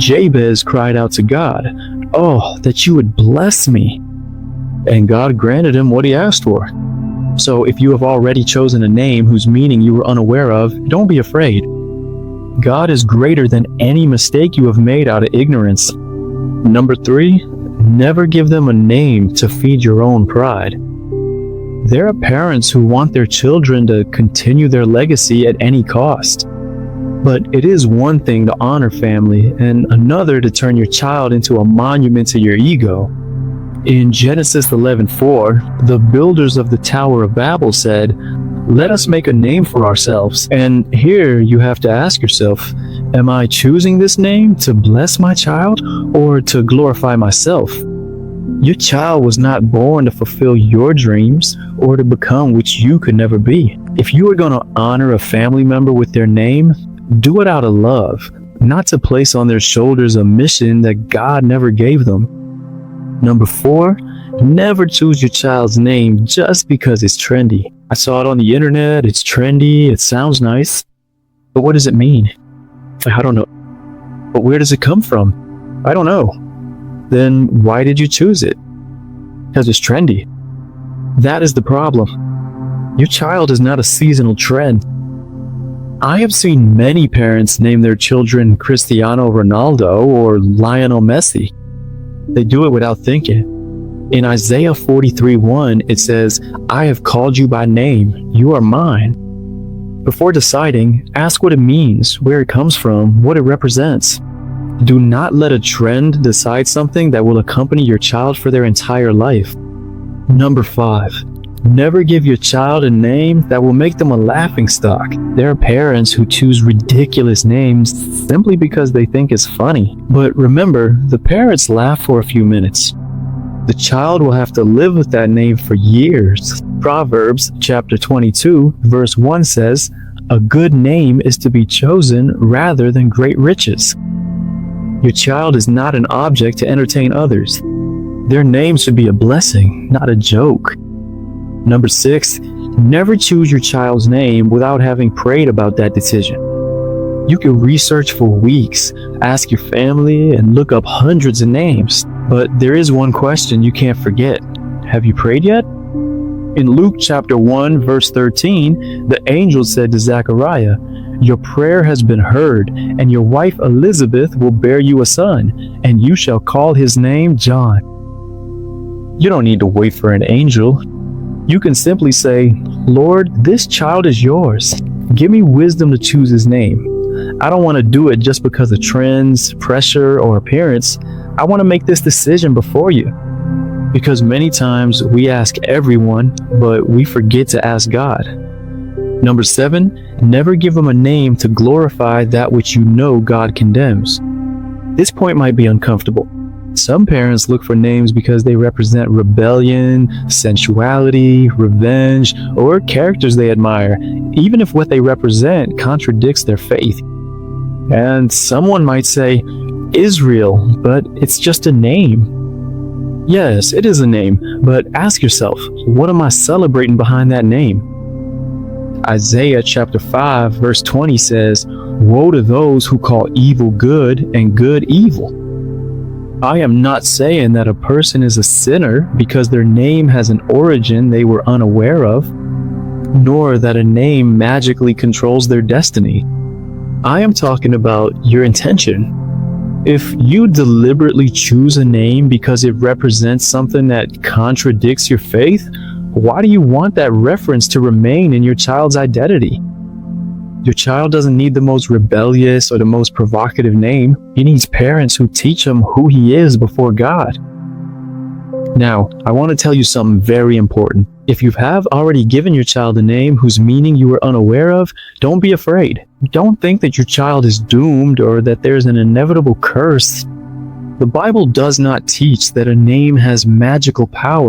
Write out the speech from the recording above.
Jabez cried out to God, "Oh, that you would bless me." And God granted him what he asked for. So if you have already chosen a name whose meaning you were unaware of, don't be afraid. God is greater than any mistake you have made out of ignorance. Number 3, never give them a name to feed your own pride. There are parents who want their children to continue their legacy at any cost. But it is one thing to honor family and another to turn your child into a monument to your ego. In Genesis 11:4, the builders of the Tower of Babel said, "Let us make a name for ourselves." And here you have to ask yourself, am I choosing this name to bless my child or to glorify myself? Your child was not born to fulfill your dreams or to become which you could never be. If you are going to honor a family member with their name, do it out of love, not to place on their shoulders a mission that God never gave them. Number 4, never choose your child's name just because it's trendy. I saw it on the internet, it's trendy, it sounds nice. But what does it mean? I don't know. But where does it come from? I don't know. Then why did you choose it? Because it's trendy. That is the problem. Your child is not a seasonal trend. I have seen many parents name their children Cristiano Ronaldo or Lionel Messi. They do it without thinking. In Isaiah 43:1, it says, "I have called you by name. You are mine." Before deciding, ask what it means, where it comes from, what it represents. Do not let a trend decide something that will accompany your child for their entire life. Number 5, never give your child a name that will make them a laughingstock. There are parents who choose ridiculous names simply because they think it's funny. But remember, the parents laugh for a few minutes. The child will have to live with that name for years. Proverbs chapter 22, verse 1 says, "A good name is to be chosen rather than great riches." Your child is not an object to entertain others. Their name should be a blessing, not a joke. Number 6, never choose your child's name without having prayed about that decision. You can research for weeks, ask your family, and look up hundreds of names. But there is one question you can't forget. Have you prayed yet? In Luke chapter 1, verse 13, the angel said to Zechariah, "Your prayer has been heard, and your wife Elizabeth will bear you a son, and you shall call his name John." You don't need to wait for an angel. You can simply say, "Lord, this child is yours. Give me wisdom to choose his name. I don't want to do it just because of trends, pressure, or appearance. I want to make this decision before you." Because many times we ask everyone, but we forget to ask God. Number 7, never give them a name to glorify that which you know God condemns. This point might be uncomfortable. Some parents look for names because they represent rebellion, sensuality, revenge, or characters they admire, even if what they represent contradicts their faith. And someone might say, Israel, but it's just a name. Yes, it is a name, but ask yourself, what am I celebrating behind that name? Isaiah chapter 5, verse 20 says, "Woe to those who call evil good and good evil." I am not saying that a person is a sinner because their name has an origin they were unaware of, nor that a name magically controls their destiny. I am talking about your intention. If you deliberately choose a name because it represents something that contradicts your faith, why do you want that reference to remain in your child's identity? Your child doesn't need the most rebellious or the most provocative name. He needs parents who teach him who he is before God. Now, I want to tell you something very important. If you have already given your child a name whose meaning you were unaware of, don't be afraid. Don't think that your child is doomed or that there's an inevitable curse. The Bible does not teach that a name has magical power